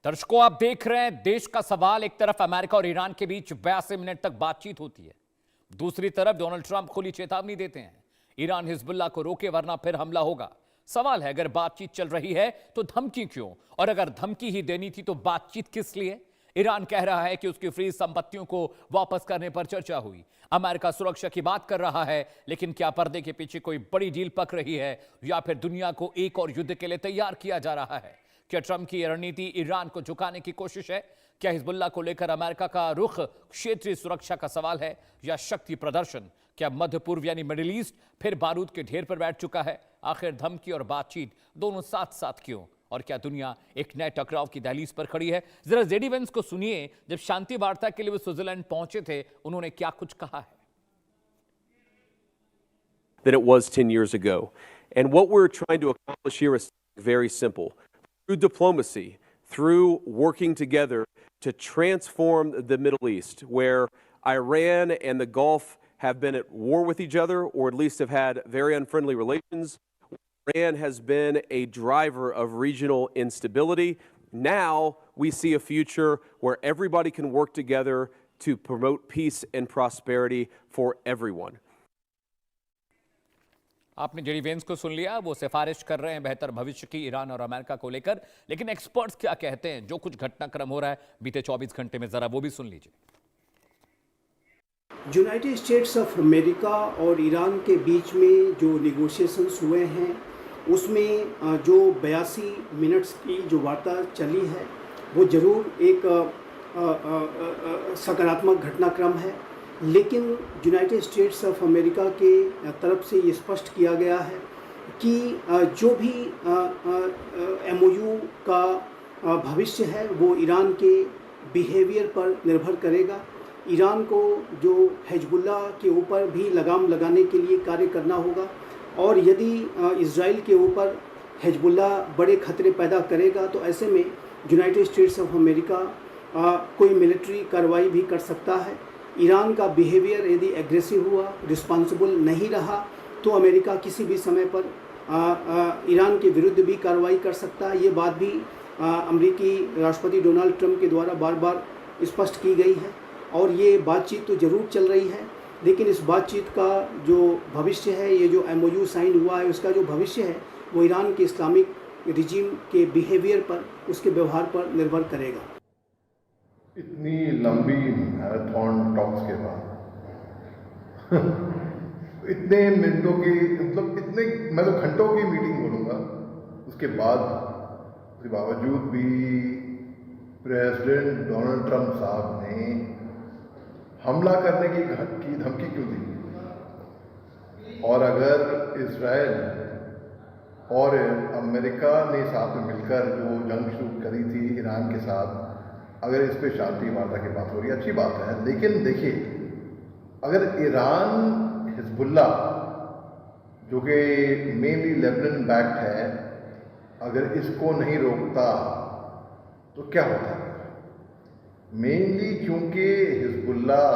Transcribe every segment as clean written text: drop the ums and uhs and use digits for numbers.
दर्शकों, आप देख रहे हैं देश का सवाल। एक तरफ अमेरिका और ईरान के बीच 82 मिनट तक बातचीत होती है, दूसरी तरफ डोनाल्ड ट्रंप खुली चेतावनी देते हैं, ईरान हिजबुल्लाह को रोके वरना फिर हमला होगा। सवाल है, अगर बातचीत चल रही है तो धमकी क्यों, और अगर धमकी ही देनी थी तो बातचीत किस लिए? ईरान कह रहा है कि उसकी फ्रीज संपत्तियों को वापस करने पर चर्चा हुई। अमेरिका सुरक्षा की बात कर रहा है, लेकिन क्या पर्दे के पीछे कोई बड़ी डील पक रही है, या फिर दुनिया को एक और युद्ध के लिए तैयार किया जा रहा है? क्या ट्रंप की रणनीति ईरान को झुकाने की कोशिश है? क्या हिजबुल्लाह को लेकर अमेरिका का रुख क्षेत्रीय सुरक्षा का सवाल है या शक्ति प्रदर्शन? क्या मध्य पूर्व यानी मिडिल ईस्ट फिर बारूद के ढेर पर बैठ चुका है? आखिर धमकी और बातचीत दोनों साथ साथ क्यों, और क्या दुनिया एक नए टकराव की दहलीज पर खड़ी है? जरा जेडी वेंस को सुनिए, जब शांति वार्ता के लिए वो स्विट्जरलैंड पहुंचे थे, उन्होंने क्या कुछ कहा है। Than it was 10 years ago. And what we're trying to accomplish here is very simple. Through diplomacy, through working together to transform the Middle East, where Iran and the Gulf have been at war with each other, or at least have had very unfriendly relations. Iran has been a driver of regional instability. Now we see a future where everybody can work together to promote peace and prosperity for everyone. आपने JD Vance को सुन लिया, वो सिफारिश कर रहे हैं बेहतर भविष्य की ईरान और अमेरिका को लेकर, लेकिन एक्सपर्ट्स क्या कहते हैं? जो कुछ घटनाक्रम हो रहा है बीते 24 घंटे में, जरा वो भी सुन लीजिए। यूनाइटेड स्टेट्स ऑफ अमेरिका और ईरान के बीच में जो निगोशिएशंस हुए हैं, उसमें जो 82 मिनट्स की जो वार्ता चली है, वो ज़रूर एक सकारात्मक घटनाक्रम है। लेकिन यूनाइटेड स्टेट्स ऑफ अमेरिका के तरफ से ये स्पष्ट किया गया है कि जो भी MOU का भविष्य है वो ईरान के बिहेवियर पर निर्भर करेगा। ईरान को जो हिजबुल्लाह के ऊपर भी लगाम लगाने के लिए कार्य करना होगा, और यदि इजराइल के ऊपर हिजबुल्लाह बड़े खतरे पैदा करेगा तो ऐसे में यूनाइटेड स्टेट्स ऑफ अमेरिका कोई मिलिट्री कार्रवाई भी कर सकता है। ईरान का बिहेवियर यदि एग्रेसिव हुआ, रिस्पॉन्सिबल नहीं रहा, तो अमेरिका किसी भी समय पर ईरान के विरुद्ध भी कार्रवाई कर सकता है। ये बात भी अमेरिकी राष्ट्रपति डोनाल्ड ट्रंप के द्वारा बार बार स्पष्ट की गई है, और ये बातचीत तो ज़रूर चल रही है। लेकिन इस बातचीत का जो भविष्य है, ये जो MOU साइन हुआ है, उसका जो भविष्य है वो ईरान के इस्लामिक रिजीम के बिहेवियर पर, उसके व्यवहार पर निर्भर करेगा। इतनी लंबी मैराथन टॉक्स के बाद इतने मिनटों की, मतलब इतने, मैं तो घंटों की मीटिंग बोलूँगा, उसके बाद उसके बावजूद भी प्रेसिडेंट डोनाल्ड ट्रंप साहब ने हमला करने की धमकी क्यों दी? और अगर इजराइल और अमेरिका ने साथ में मिलकर जो जंग शुरू करी थी ईरान के साथ, अगर इस पे शांति वार्ता की बात हो रही है, अच्छी बात है। लेकिन देखिए, अगर ईरान हिजबुल्लाह जो कि मेनली लेबनान बैक्ड है, अगर इसको नहीं रोकता तो क्या होता है? मेनली क्योंकि हिजबुल्लाह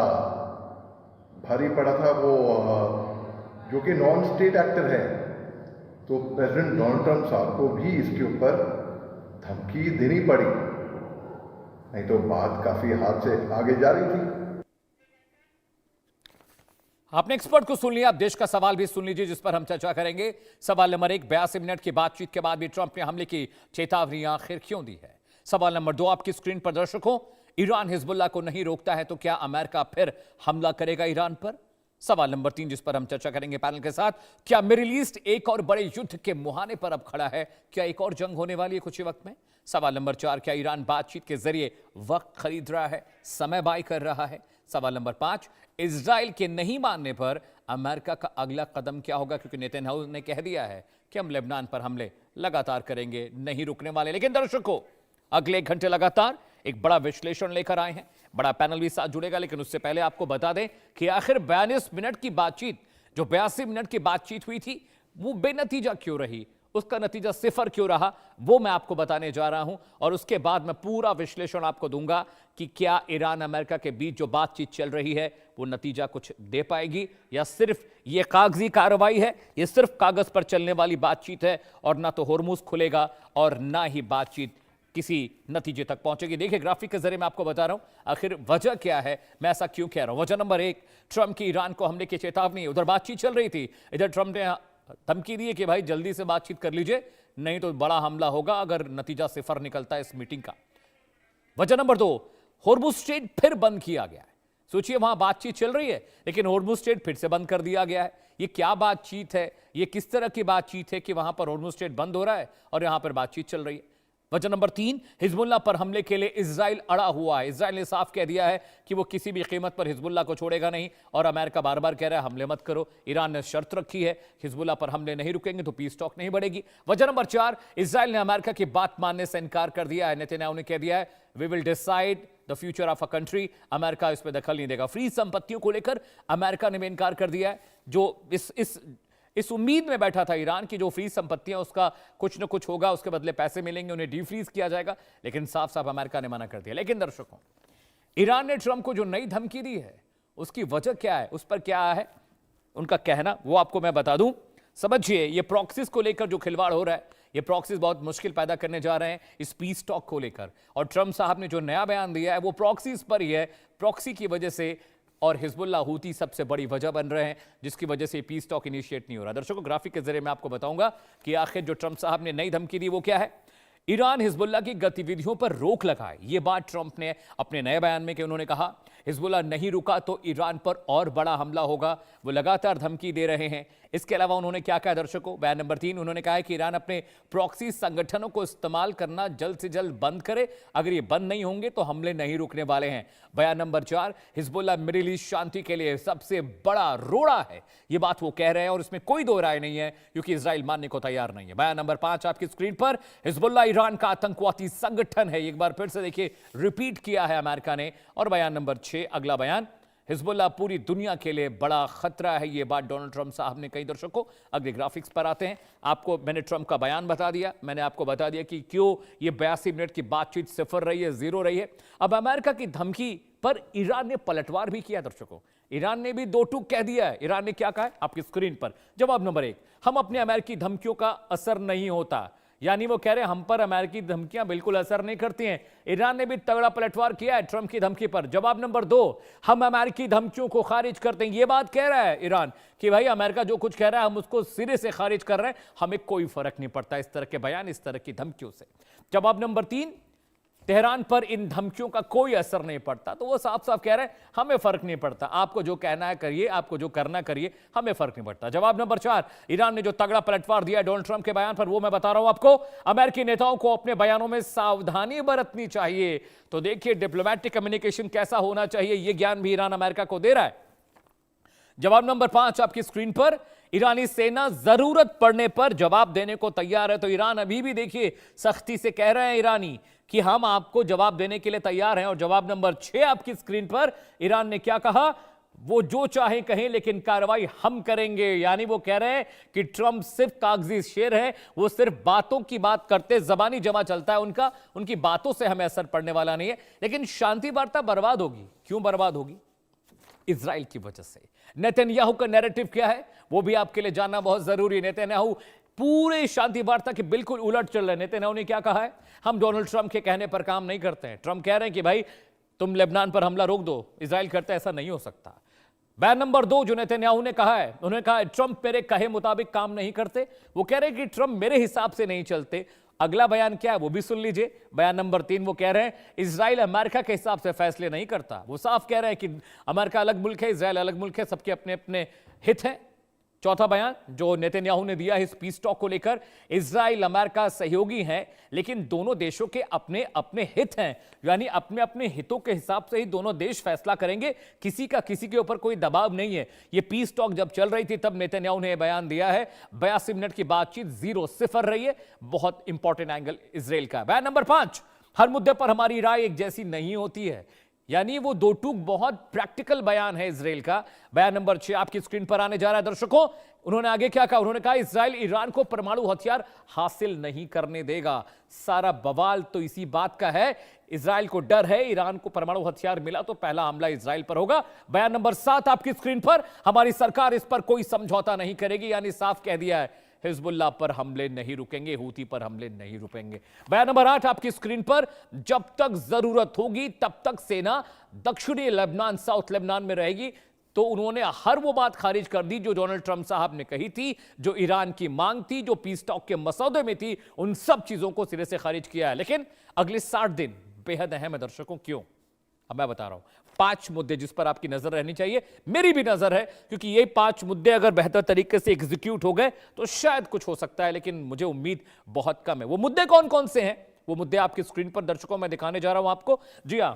भारी पड़ा था, वो जो कि नॉन स्टेट एक्टर है, तो प्रेसिडेंट डोनाल्ड ट्रंप साहब को भी इसके ऊपर धमकी देनी पड़ी, नहीं तो बात काफी हाथ से आगे जा रही थी। आपने एक्सपर्ट को सुन लिया, अब देश का सवाल भी सुन लीजिए जिस पर हम चर्चा करेंगे। सवाल नंबर 1, 82 मिनट की बातचीत के बाद भी ट्रंप ने हमले की चेतावनी आखिर क्यों दी है? सवाल नंबर 2 आपकी स्क्रीन पर दर्शकों, ईरान हिजबुल्लाह को नहीं रोकता है तो क्या अमेरिका फिर हमला करेगा ईरान पर? सवाल नंबर 3 जिस पर हम चर्चा करेंगे पैनल के साथ, क्या मिडिल ईस्ट एक और बड़े युद्ध के मुहाने पर अब खड़ा है? क्या एक और जंग होने वाली है कुछ ही वक्त में? सवाल नंबर 4, क्या ईरान बातचीत के जरिए वक्त खरीद रहा है, समय बाय कर रहा है? सवाल नंबर 5, इजराइल के नहीं मानने पर अमेरिका का अगला कदम क्या होगा? क्योंकि नेतन्याहू ने कह दिया है कि हम लेबनान पर हमले लगातार करेंगे, नहीं रुकने वाले। लेकिन दर्शकों, अगले 1 घंटे लगातार एक बड़ा विश्लेषण लेकर आए हैं, बड़ा पैनल भी साथ जुड़ेगा। लेकिन उससे पहले आपको बता दें कि आखिर 42 मिनट की बातचीत, जो 82 मिनट की बातचीत हुई थी, वो बेनतीजा क्यों रही, उसका नतीजा सिफर क्यों रहा, वो मैं आपको बताने जा रहा हूं। और उसके बाद मैं पूरा विश्लेषण आपको दूंगा कि क्या ईरान अमेरिका के बीच जो बातचीत चल रही है वो नतीजा कुछ दे पाएगी, या सिर्फ ये कागजी कार्रवाई है, ये सिर्फ कागज पर चलने वाली बातचीत है, और ना तो होर्मुज खुलेगा और ना ही बातचीत किसी नतीजे तक पहुंचेगी। देखिए ग्राफिक के जरिए मैं आपको बता रहा हूं आखिर वजह क्या है, मैं ऐसा क्यों कह रहा हूं। वजह नंबर 1, ट्रंप की ईरान को हमले की चेतावनी। उधर बातचीत चल रही थी, इधर ट्रंप ने धमकी दी है कि भाई जल्दी से बातचीत कर लीजिए, नहीं तो बड़ा हमला होगा अगर नतीजा सिफर निकलता है इस मीटिंग का। वजह नंबर 2, हॉर्मुज़ स्ट्रेट फिर बंद किया गया है। सोचिए वहां बातचीत चल रही है लेकिन हॉर्मुज़ स्ट्रेट फिर से बंद कर दिया गया है। ये क्या बातचीत है, ये किस तरह की बातचीत है कि वहां पर हॉर्मुज़ स्ट्रेट बंद हो रहा है और यहां पर बातचीत चल रही है। वजह नंबर 3, हिजबुल्लाह पर हमले के लिए इजराइल अड़ा हुआ है। इजराइल ने साफ कह दिया है कि वो किसी भी कीमत पर हिजबुल्लाह को छोड़ेगा नहीं और अमेरिका बार बार कह रहा है हमले मत करो। ईरान ने शर्त रखी है हिजबुल्लाह पर हमले नहीं रुकेंगे तो पीस टॉक नहीं बढ़ेगी। वजह नंबर 4, इजराइल ने अमेरिका की बात मानने से इनकार कर दिया है। नेतन्याहू ने कह दिया है we will decide the future of a country, America इस पर दखल नहीं देगा। फ्री संपत्तियों को लेकर अमेरिका ने भी इनकार कर दिया है। जो इस उम्मीद में बैठा था ईरान की जो फ्री संपत्तियां उसका कुछ न कुछ होगा, उसके बदले पैसे मिलेंगे, उन्हें डीफ्रीज किया जाएगा, लेकिन साफ साफ अमेरिका ने मना कर दिया। लेकिन दर्शकों, ईरान ने ट्रंप को जो नई धमकी दी है उसकी वजह क्या है, उस पर क्या है उनका कहना, वो आपको मैं बता दूं। समझिए ये प्रॉक्सीज को लेकर जो खिलवाड़ हो रहा है, ये प्रॉक्सीज बहुत मुश्किल पैदा करने जा रहे हैं इस पीस टॉक को लेकर। और ट्रंप साहब ने जो नया बयान दिया है वो प्रॉक्सीज पर ही है। प्रॉक्सी की वजह से और हिजबुल्लाह हूती सबसे बड़ी वजह बन रहे हैं जिसकी वजह से पीस टॉक इनिशिएट नहीं हो रहा। दर्शकों ग्राफिक के जरिए मैं आपको बताऊंगा कि आखिर जो ट्रंप साहब ने नई धमकी दी वो क्या है। ईरान हिजबुल्लाह की गतिविधियों पर रोक लगाए, ये बात ट्रंप ने अपने नए बयान में कि उन्होंने कहा हिजबुल्लाह नहीं रुका तो ईरान पर और बड़ा हमला होगा। वो लगातार धमकी दे रहे हैं। इसके अलावा उन्होंने क्या कहा दर्शकों, बयान नंबर 3, उन्होंने कहा है कि ईरान अपने प्रॉक्सी संगठनों को इस्तेमाल करना जल्द से जल्द बंद करे, अगर ये बंद नहीं होंगे तो हमले नहीं रुकने वाले हैं। बयान नंबर 4, हिजबुल्लाह मिडिल ईस्ट शांति के लिए सबसे बड़ा रोड़ा है, ये बात वो कह रहे हैं और इसमें कोई दो राय नहीं है क्योंकि इजराइल मानने को तैयार नहीं है। बयान नंबर 5 आपकी स्क्रीन पर, हिजबुल्लाह ईरान का आतंकवादी संगठन है, एक बार फिर से देखिए रिपीट किया है अमेरिका ने। और बयान नंबर 6 अगला बयान, हिजबुल्लाह पूरी दुनिया के लिए बड़ा खतरा है, ये बात डोनाल्ड ट्रंप साहब ने कही। दर्शकों अगले ग्राफिक्स पर आते हैं। आपको मैंने ट्रंप का बयान बता दिया, मैंने आपको बता दिया कि क्यों ये 82 मिनट की बातचीत सिफर रही है, जीरो रही है। अब अमेरिका की धमकी पर ईरान ने पलटवार भी किया। दर्शकों ईरान ने भी दो टूक कह दिया है। ईरान ने क्या कहा है आपकी स्क्रीन पर, जवाब नंबर 1, हम अपने अमेरिकी धमकियों का असर नहीं होता, यानी वो कह रहे हैं हम पर अमेरिकी धमकियां बिल्कुल असर नहीं करती हैं। ईरान ने भी तगड़ा पलटवार किया है ट्रंप की धमकी पर। जवाब नंबर 2, हम अमेरिकी धमकियों को खारिज करते हैं, ये बात कह रहा है ईरान कि भाई अमेरिका जो कुछ कह रहा है हम उसको सिरे से खारिज कर रहे हैं, हमें कोई फर्क नहीं पड़ता इस तरह के बयान, इस तरह की धमकियों से। जवाब नंबर 3, तेहरान पर इन धमकियों का कोई असर नहीं पड़ता, तो वो साफ साफ कह रहे हैं हमें फर्क नहीं पड़ता, आपको जो कहना है करिए, आपको जो करना करिए, हमें फर्क नहीं पड़ता। जवाब नंबर 4, ईरान ने जो तगड़ा पलटवार दिया डोनाल्ड ट्रंप के बयान पर वो मैं बता रहा हूं आपको, अमेरिकी नेताओं को अपने बयानों में सावधानी बरतनी चाहिए। तो देखिए डिप्लोमैटिक कम्युनिकेशन कैसा होना चाहिए, यह ज्ञान भी ईरान अमेरिका को दे रहा है। जवाब नंबर 5 आपकी स्क्रीन पर, ईरानी सेना जरूरत पड़ने पर जवाब देने को तैयार है। तो ईरान अभी भी देखिए सख्ती से कह रहे हैं ईरानी कि हम आपको जवाब देने के लिए तैयार हैं। और जवाब नंबर 6 आपकी स्क्रीन पर, ईरान ने क्या कहा, वो जो चाहे कहें लेकिन कार्रवाई हम करेंगे। यानी वो कह रहे हैं कि ट्रंप सिर्फ कागजी शेर है, वो सिर्फ बातों की बात करते, जबानी जमा चलता है उनका, उनकी बातों से हमें असर पड़ने वाला नहीं है। लेकिन शांति वार्ता बर्बाद होगी। क्यों बर्बाद होगी? इजराइल की वजह से। नेतन्याहू का नैरेटिव क्या है वो भी आपके लिए जानना बहुत जरूरी है। नेतन्याहू पूरे शांति वार्ता के बिल्कुल उलट चल रहे हैं। नेतन्याहू ने क्या कहा है, हम डोनाल्ड ट्रंप के कहने पर काम नहीं करते हैं। ट्रंप कह रहे हैं कि भाई तुम लेबनान पर हमला रोक दो, इजराइल करता है, ऐसा नहीं हो सकता। बयान नंबर 2 जो नेतन्याहू ने कहा है, उन्होंने कहा ट्रंप मेरे कहे मुताबिक काम नहीं करते। वो कह रहे हैं कि ट्रंप मेरे हिसाब से नहीं चलते। अगला बयान क्या है वो भी सुन लीजिए। बयान नंबर 3 वो कह रहे हैं इजराइल अमेरिका के हिसाब से फैसले नहीं करता। वो साफ कह रहे हैं कि अमेरिका अलग मुल्क है, इजराइल अलग मुल्क है, सबके अपने अपने हित हैं। चौथा बयान जो नेतन्याहू ने दिया है इस पीस टॉक को लेकर, इजराइल अमेरिका सहयोगी हैं लेकिन दोनों देशों के अपने अपने हित हैं, यानी अपने अपने हितों के हिसाब से ही दोनों देश फैसला करेंगे, किसी का किसी के ऊपर कोई दबाव नहीं है। ये पीस टॉक जब चल रही थी तब नेतन्याहू ने बयान दिया है। 82 मिनट की बातचीत 0-0 रही है। बहुत इंपॉर्टेंट एंगल इजराइल का। बयान नंबर 5, हर मुद्दे पर हमारी राय एक जैसी नहीं होती है, यानी वो दो टूक बहुत प्रैक्टिकल बयान है इजराइल का। बयान नंबर 6 आपकी स्क्रीन पर आने जा रहा है दर्शकों। उन्होंने आगे क्या कहा, उन्होंने कहा इजराइल ईरान को परमाणु हथियार हासिल नहीं करने देगा। सारा बवाल तो इसी बात का है, इजराइल को डर है ईरान को परमाणु हथियार मिला तो पहला हमला इजराइल पर होगा। बयान नंबर 7 आपकी स्क्रीन पर, हमारी सरकार इस पर कोई समझौता नहीं करेगी, यानी साफ कह दिया है हिजबुल्लाह पर हमले नहीं रुकेंगे, हूती पर हमले नहीं रुकेंगे। बयान नंबर 8 आपकी स्क्रीन पर। जब तक जरूरत होगी तब तक सेना दक्षिणी लेबनान, साउथ लेबनान में रहेगी। तो उन्होंने हर वो बात खारिज कर दी जो डोनाल्ड ट्रंप साहब ने कही थी, जो ईरान की मांग थी, जो पीस टॉक के मसौदे में थी, उन सब चीजों को सिरे से खारिज किया है। लेकिन अगले 60 दिन बेहद अहम है दर्शकों। क्यों? अब मैं बता रहा हूं 5 मुद्दे जिस पर आपकी नजर रहनी चाहिए, मेरी भी नजर है, क्योंकि ये 5 मुद्दे अगर बेहतर तरीके से एग्जीक्यूट हो गए तो शायद कुछ हो सकता है, लेकिन मुझे उम्मीद बहुत कम है। वो मुद्दे कौन कौन से हैं, वो मुद्दे आपकी स्क्रीन पर दर्शकों मैं दिखाने जा रहा हूं आपको। जी हां,